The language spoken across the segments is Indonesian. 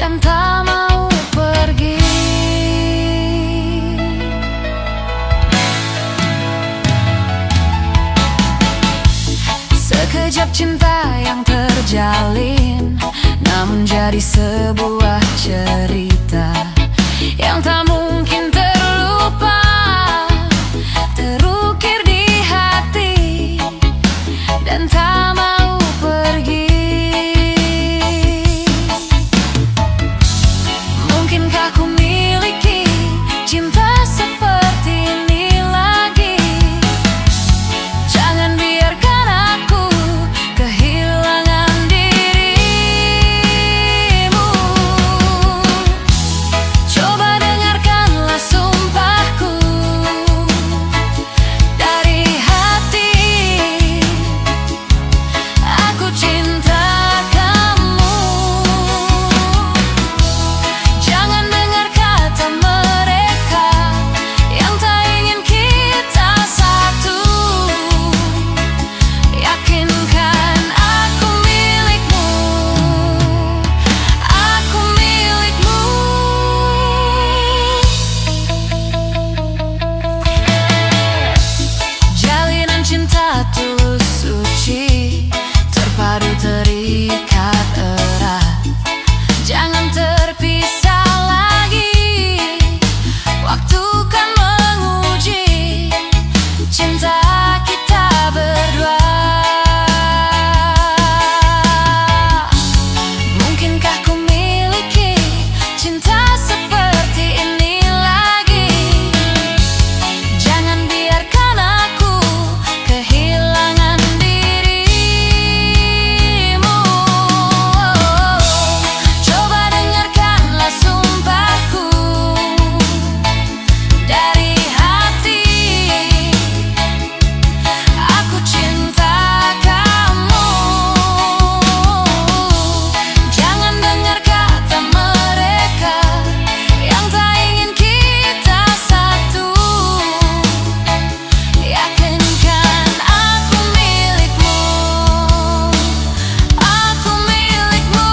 dan tak mau pergi. Sekejap cinta yang terjalin, namun jadi sebuah cerita yang tak mungkin terlupa, terukir di hati dan tak mau pergi. Mungkinkah ku miliki cinta seperti ini lagi? Jangan biarkan aku kehilangan dirimu. Coba dengarkanlah sumpahku dari hati. Aku cinta kamu. Jangan dengar kata mereka yang tak ingin kita satu. Yakinkan aku milikmu, aku milikmu. Jalinan cinta tulus suci, terpadu terikat erat, jangan terpisah lagi. Waktu kan menguji cinta kita berdua. Mungkinkah ku miliki cinta seperti ini lagi? Jangan biarkan aku kehilangan dirimu. Coba dengarkanlah sumpahku dari hati. Aku cinta kamu. Jangan dengar kata mereka yang tak ingin kita satu. Yakinkan aku milikmu, aku milikmu.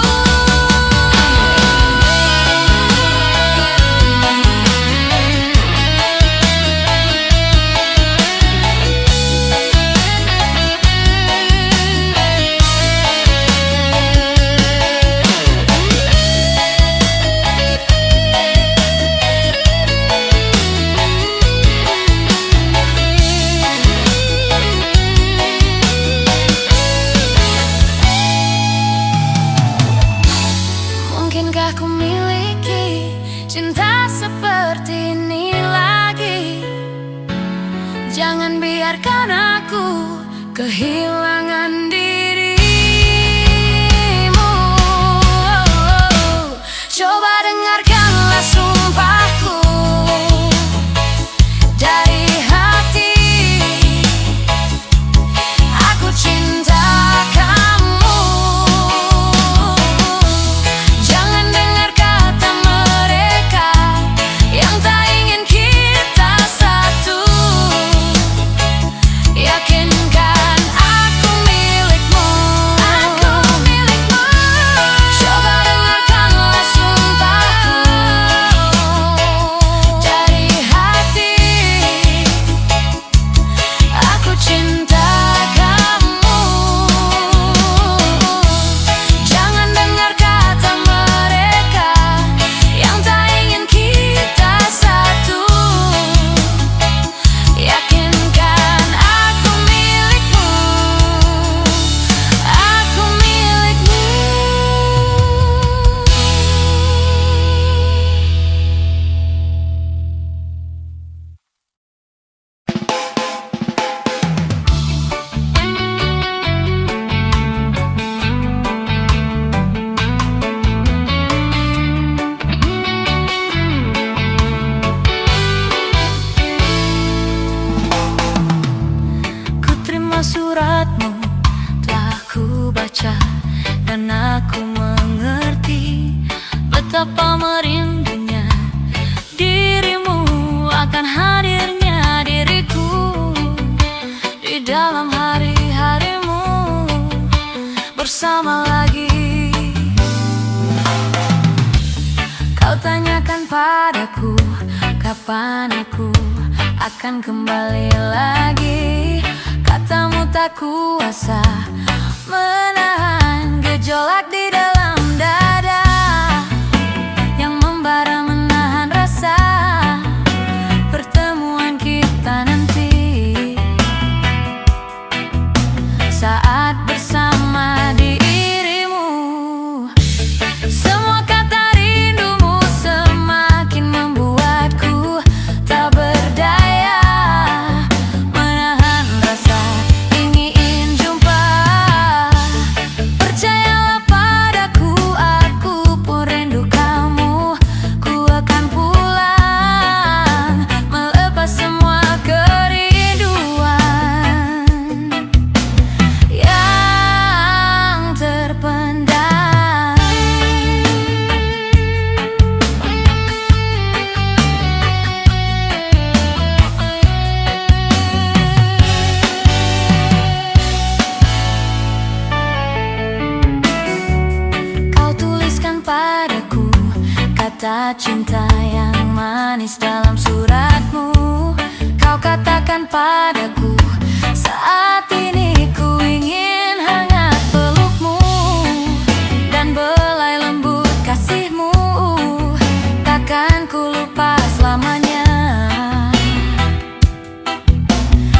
Mungkinkah ku miliki cinta seperti ini lagi? Jangan biarkan aku kehilangan dirimu. Coba dengarkanlah sumpahku dari hati. Aku cinta kamu. Jangan dengar kata mereka yang tak ingin kita satu. Yakinkan aku milikmu, aku milikmu. Coba dengarkanlah sumpahku dari hati. Aku cinta kamu. Jangan dengar kata mereka yang tak ingin kita satu. Yakinkan aku milikmu, aku milikmu. Ku terima suratmu, telah ku baca dan aku mengerti betapa merindunya dirimu akan hadirnya diriku di dalam hari-harimu bersama lagi. Kau tanyakan padaku, kapan aku akan kembali lagi. Katamu tak kuasa menahan gejolak di dalam dada yang membara menahan rasa pertemuan kita nanti. Saat bersama dirimu, semua kata rindumu semakin membuatku tak berdaya menahan rasa ingin jumpa. Percayalah padaku, aku pun rindu kamu. Ku akan pulang melepas semua kerinduan yang terpendam. Kau tuliskan padaku kata cinta yang manis dalam suratmu. Kau katakan padaku, saat ini ku ingin hangat pelukmu dan belai lembut kasihmu. Takkan ku lupa selamanya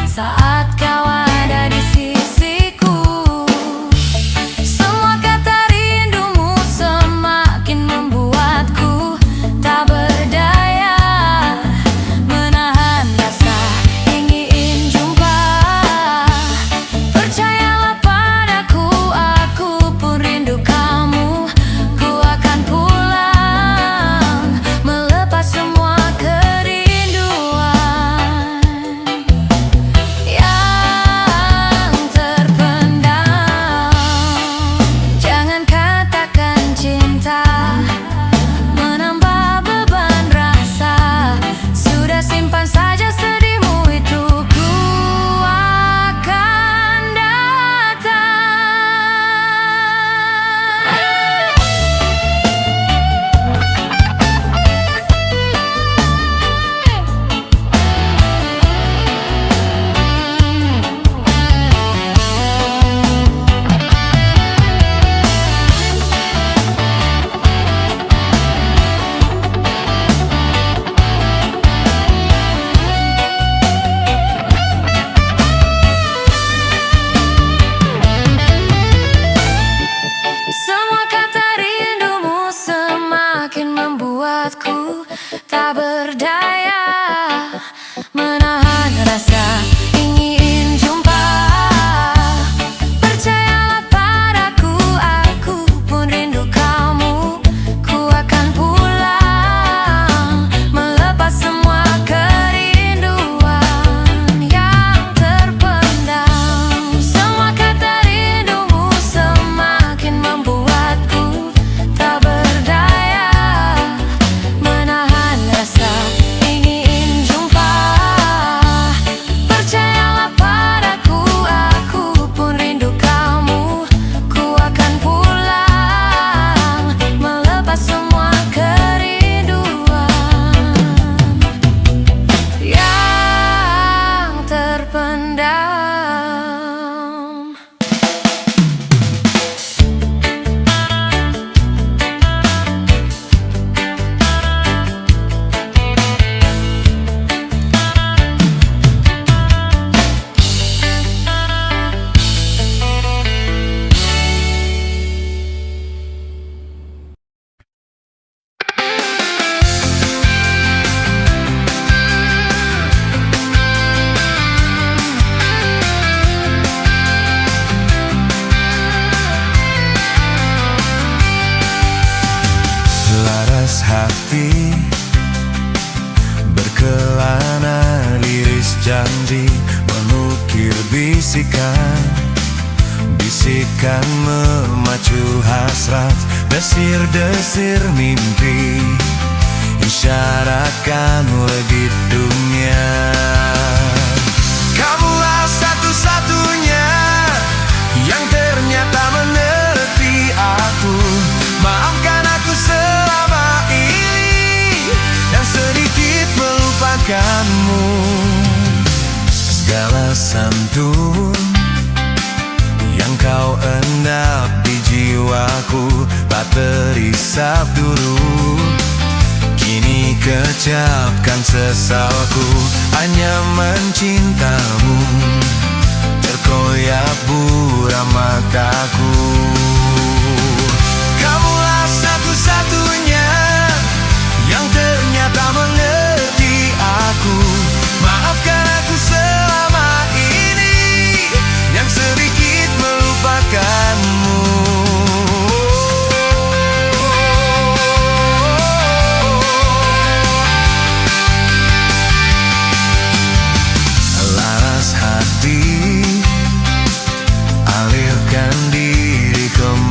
saat kau ada di sisiku. Semua kata rindumu semakin membuatku tak berdaya menahan rasa ingin jumpa. Percayalah padaku, aku pun rindu kamu. Ku akan pulang melepas semua kerinduan yang terpendam. Jangan katakan cinta menambah beban rasa. Sudah simpan saja sedihmu itu, ku akan datang. Semua kata rindumu semakin membuatku tak berdaya menahan rasa ingin jumpa. Percayalah padaku, aku pun rindu kamu. Ku akan pulang melepas semua kerinduan yang terpendam. Semua kata rindumu semakin membuatku tak berdaya menahan rasa ingin jumpa. Percayalah padaku, aku pun rindu kamu. Ku akan pulang melepas semua kerinduan yang terpendam. Laras hati berkelana, liris janji mengukir bisikan. Bisikan memacu hasrat, desir-desir mimpi, isyaratkan legit dunia. Kamulah satu-satunya yang ternyata mengerti aku. Maafkan aku selama ini kecapkan sesalku, hanya mencintamu. Terkoyak buram mataku. Kamulah satu-satunya yang ternyata mengerti aku. Maafkan aku selama ini yang sedikit melupakanmu. Laras hati, alirkan diri kembali.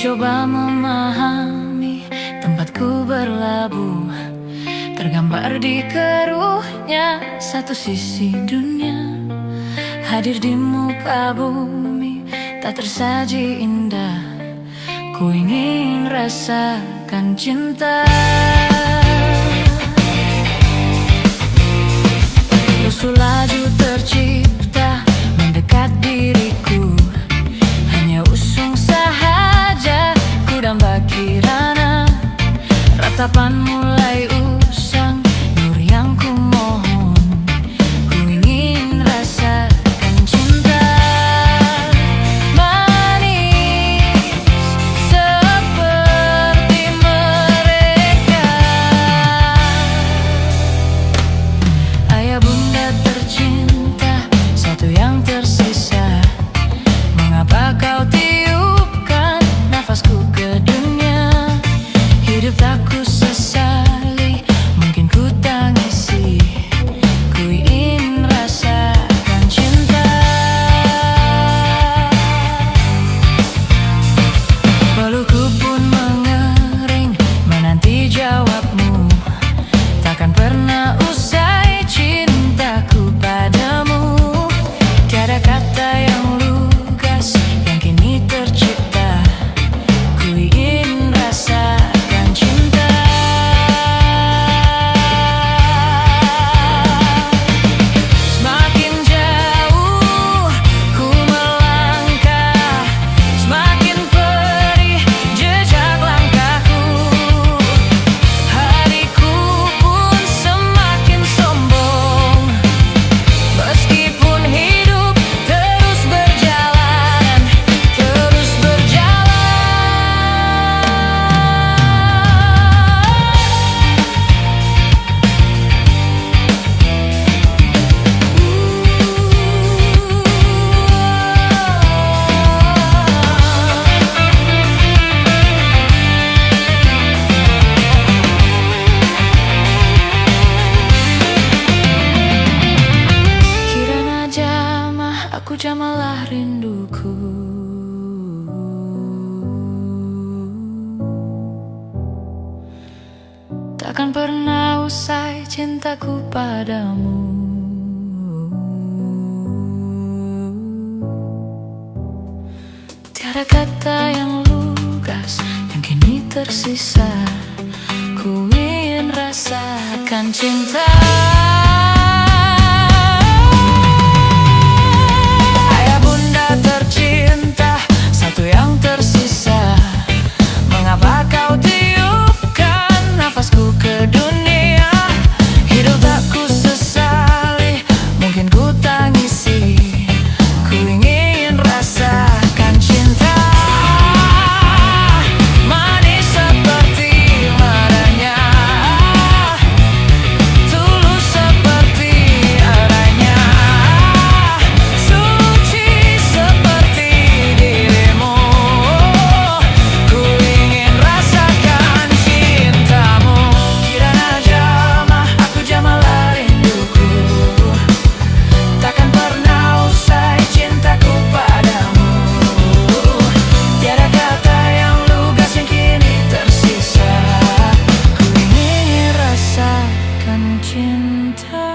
coba memahami tempatku berlabuh, tergambar di keruhnya satu sisi dunia. Hadir di muka bumi tak tersaji indah, ku ingin rasakan cinta. Lusuh laju tercipta mendekat diriku, hanya usung sahaja ku damba kirana. Ratapan mulai usang, nur yang ku mohon, ku ingin rasakan cinta. Manis seperti mereka, ayah bunda tercinta, satu yang tersisa. Mengapa kau tiupkan nafasku ke dunia? Hidup tak ku sesali, mungkin ku tangisi, ku ingin rasakan cinta. Pelukku pun mengering menanti jawabmu, takkan pernah usai cintaku padamu. Tiada kata yang lugas yang kini tercipta, ku ingin rasakan cinta. Semakin jauh ku melangkah, semakin perih jejak langkahku. Hariku pun semakin sombong, meskipun hidup terus berjalan, terus berjalan. Kirana jamah, aku jamalah rinduku. Takkan pernah usai cintaku padamu. Tiada kata yang lugas yang kini tersisa, ku ingin rasakan cinta. Ayah bunda tercinta, satu yang tersisa. Mengapa kau tiupkan nafasku ke dunia? Hidup tak ku sesali, mungkin ku tangisi, ku ingin rasakan cinta. Manis seperti madanya, tulus seperti adanya, suci seperti dirimu. Ku ingin rasakan cintamu. Kirana jamah, aku jamalah rinduku. Takkan pernah usai cintaku padamu. Tiada kata yang lugas yang kini tersisa, ku ingin rasakan cinta.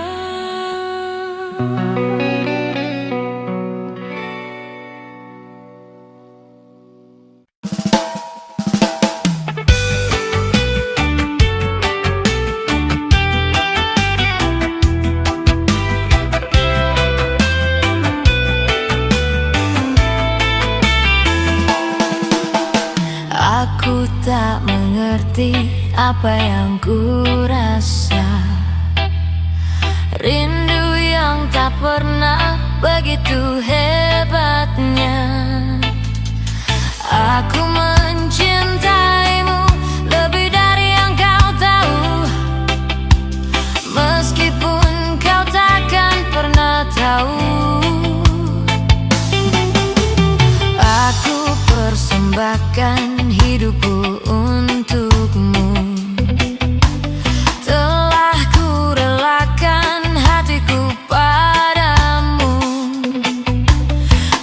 Aku tak mengerti apa yang ku rasa, rindu yang tak pernah begitu hebatnya. Aku mencintaimu lebih dari yang kau tahu, meskipun kau takkan pernah tahu. Aku persembahkan hidupku untukmu, telah ku relakan hatiku padamu.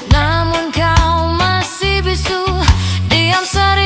Namun kau masih bisu, diam serius.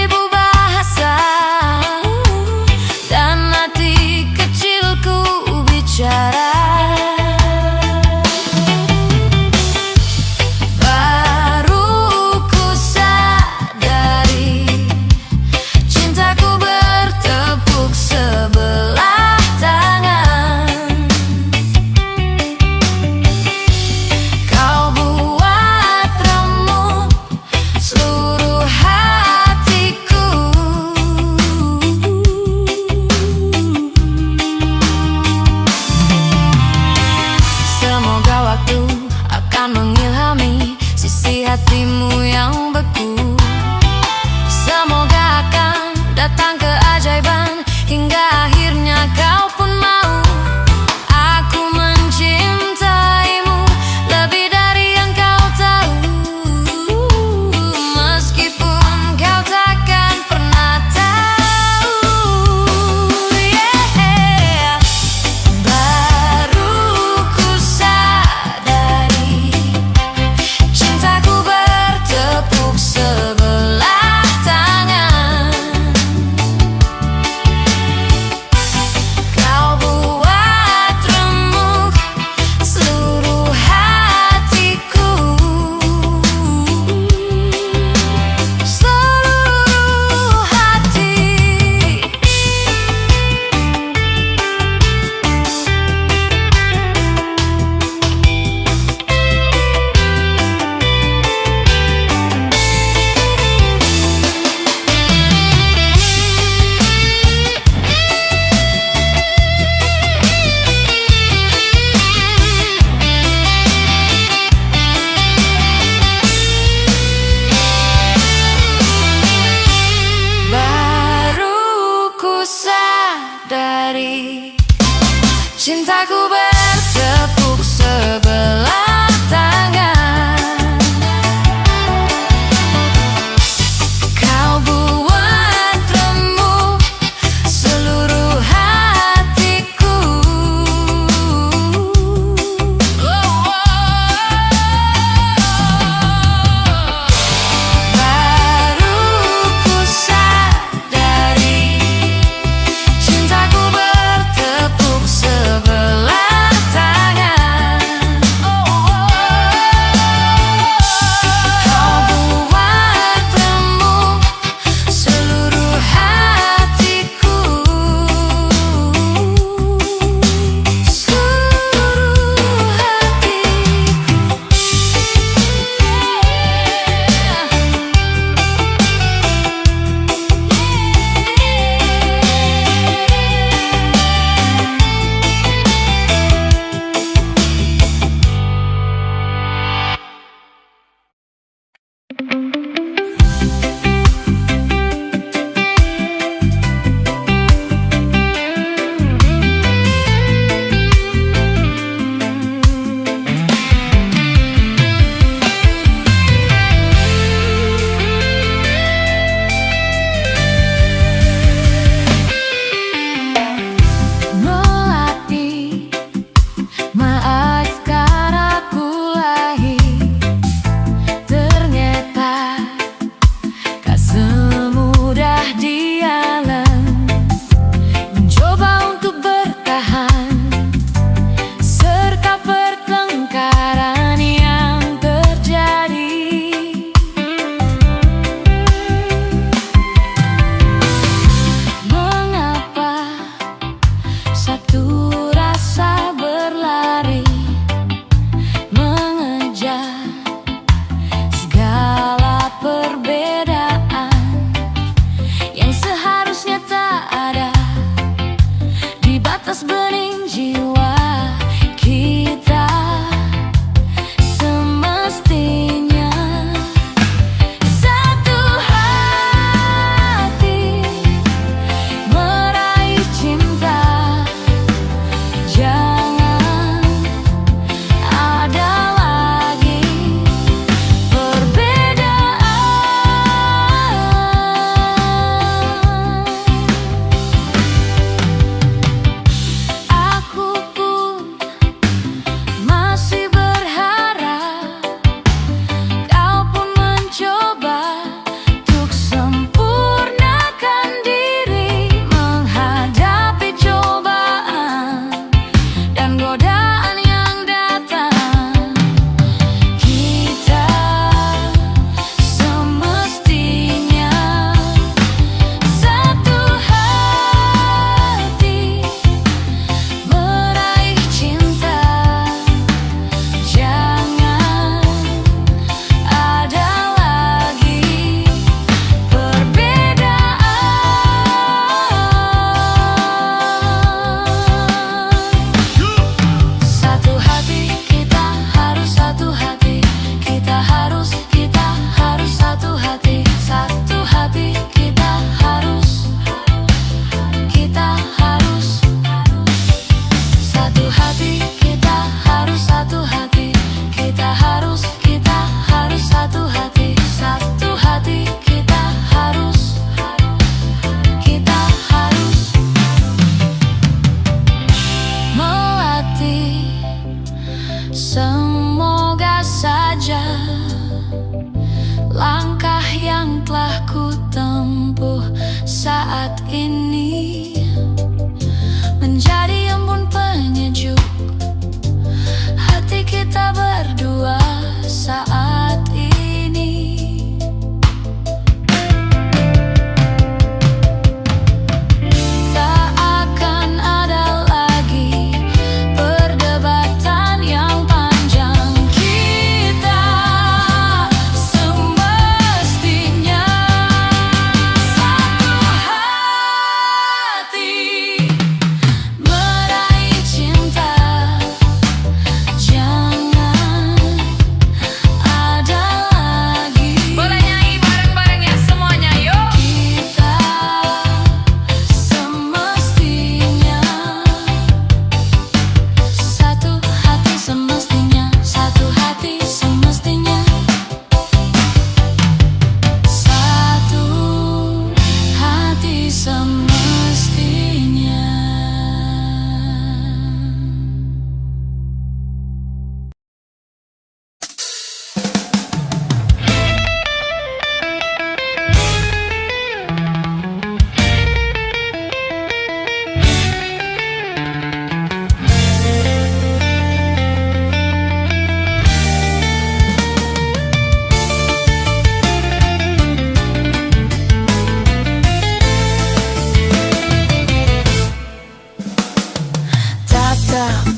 Cintaku bertepuk sebelah tangan. Kau buat remuk seluruh hatiku. Baru ku sadari cintaku bertepuk sebelah tangan. Kau buat remuk seluruh hatiku. Seluruh Melati, maafkan aku lahir. Ternyata tak semudah di alam mencoba untuk bertahan serta pertengkaran yang terjadi. Mengapa satu rasa berlari mengejar segala perbedaan yang seharusnya tak ada di batas bening jiwa kita. Semestinya satu hati meraih cinta. Jangan ada lagi perbedaan. Aku pun masih berharap, kau pun mencoba untuk sempurnakan diri menghadapi cobaan dan godaan yang datang. Kita semestinya satu hati meraih cinta. Jangan ada lagi perbedaan. Satu hati, kita harus satu hati. Kita harus satu hati. Satu hati, kita harus satu hati. Kita harus satu hati. Kita harus satu hati. Satu hati, kita harus melatih. Semoga saja langkah yang telah ku tempuh saat ini menjadi embun penyejuk hati kita berdua saat ini. Tak akan ada lagi perdebatan yang panjang. Kita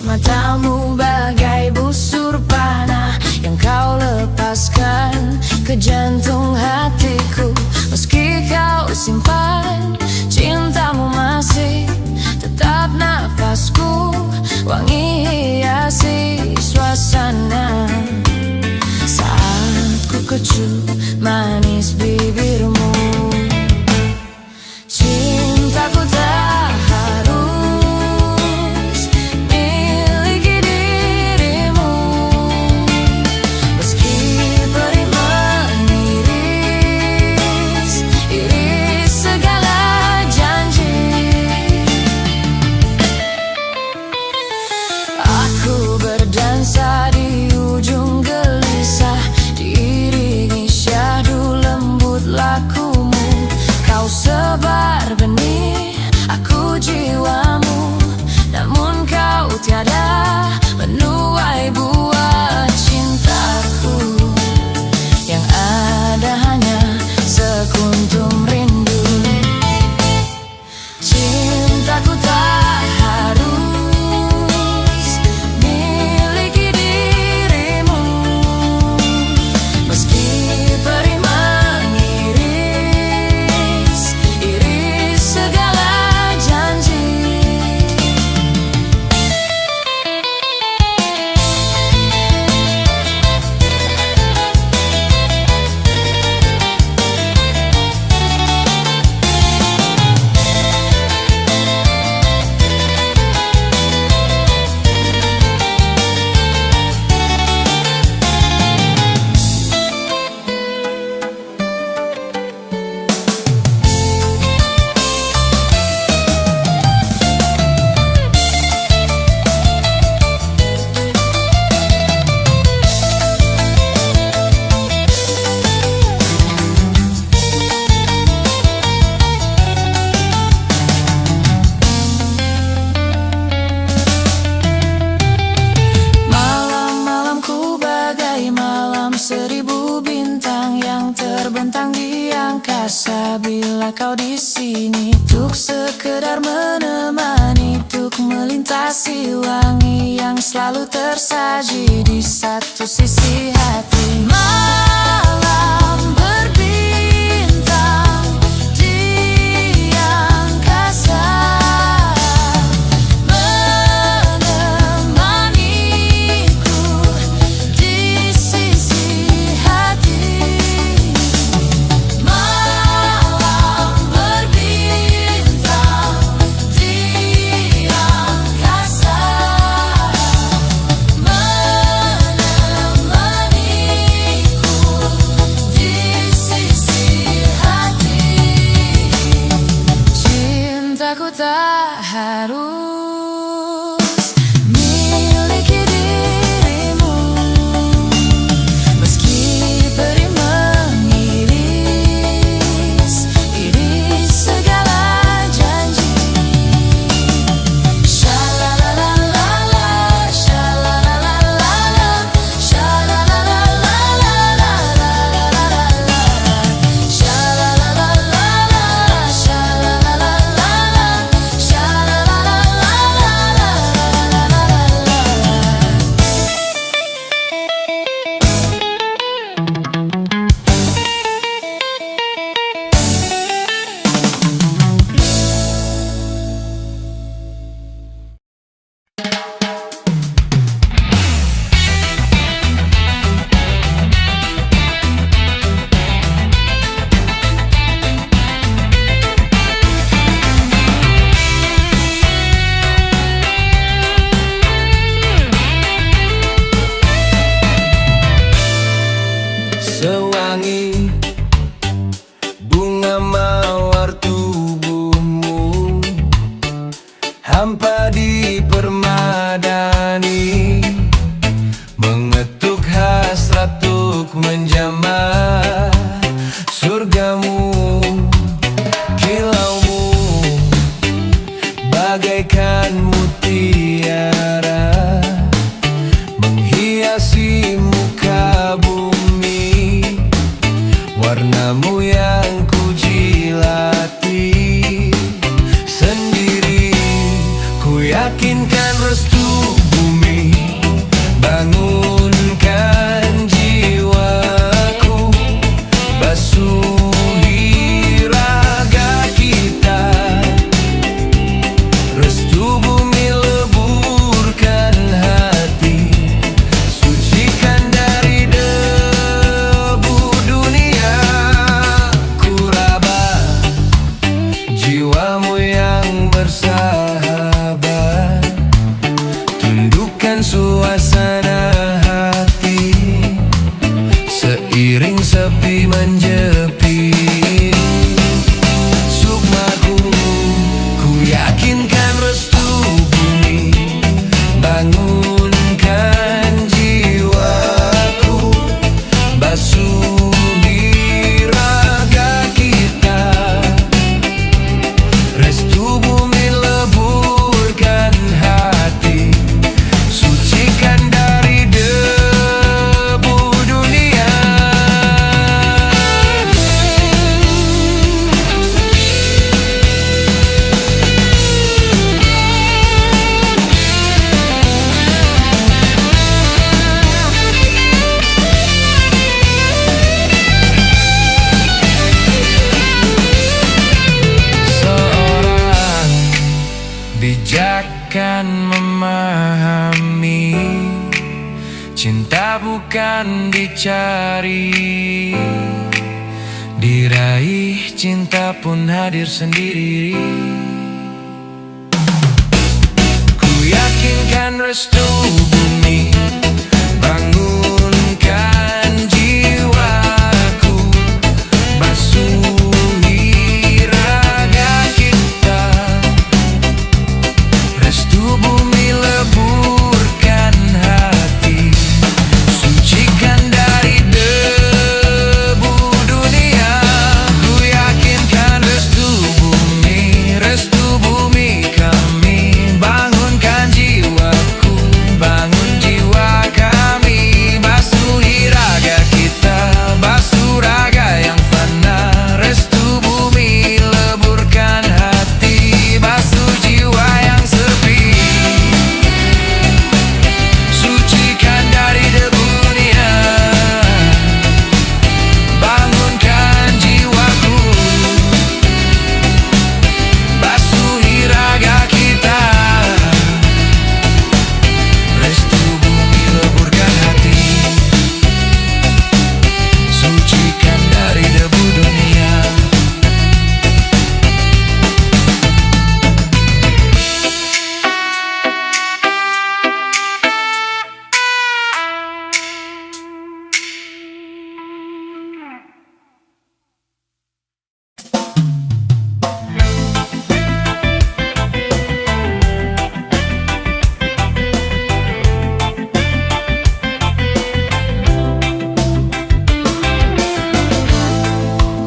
Matamu bagai busur panah yang kau lepaskan ke jantung hatiku. Meski kau simpan, cintamu masih tetap nafasku. Wangi hiasi suasana saat ku kecup manis bibirmu. Cintaku tak harus miliki dirimu, meski perih mengiris iris segala janji. Aku berdansa di ujung gelisah, diiringi syahdu lembut lakumu. Kau sebar benih, aku jiwamu, namun kau tiada menuai buah cintaku. Yang ada hanya sekuntum rindu. Cintaku tak harus miliki dirimu, meski perih mengiris iris segala janji. Malam-malamku bagai malam seribu bintang yang terbentang di angkasa. Bila kau di sini, untuk sekedar menemani, untuk melintasi wangi yang selalu tersaji di satu sisi hati. Malam berbintang di angkasa, menemaniku di sisi hati. Malam berbintang di angkasa, menemaniku di sisi hati. Cintaku tak harus miliki dirimu, meski perih mengiris iris segala janji. Shalalalalala, shalalalalala, shalalalalala, shalalalalala, Sewangi bunga mawar tubuhmu, hampa di permadani, mengetuk hasrat untuk menjamah surgamu. Kilaumu bagaikan mutiara, menghiasi muka bumi. Warnamu yang ku jilati sendiri, ku yakinkan restu suasana hati, seiring sepi menjepi. Sukmaku, ku yakinkan restu bumi, bangunkan jiwaku, basuhi raga kita. Restu bumi leburkan hati, sucikan dari debu dunia. Seorang bijak kan memahami, cinta bukan dicari, diraih cinta pun hadir sendiri. Ku yakinkan restu bumi, bangunkan jiwaku, basuhi raga kita. Restu bumi leburkan hati, sucikan dari debu dunia. Ku yakinkan restu bumi kami, bangunkan jiwaku, bangun jiwa kami, basuhi raga kita, basuh raga yang fana. Restu bumi leburkan hati, basuh jiwa yang sepi, sucikan dari debu dunia. Bangunkan jiwaku, basuhi raga kita. Restu bumi leburkan hati, sucikan dari debu dunia.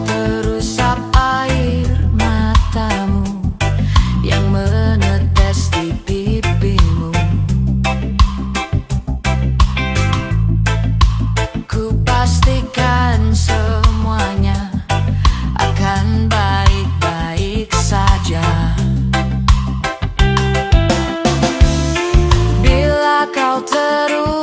Terusap air matamu yang menetes di pipimu. Ku pastikan semuanya akan baik-baik saja. Bila kau terus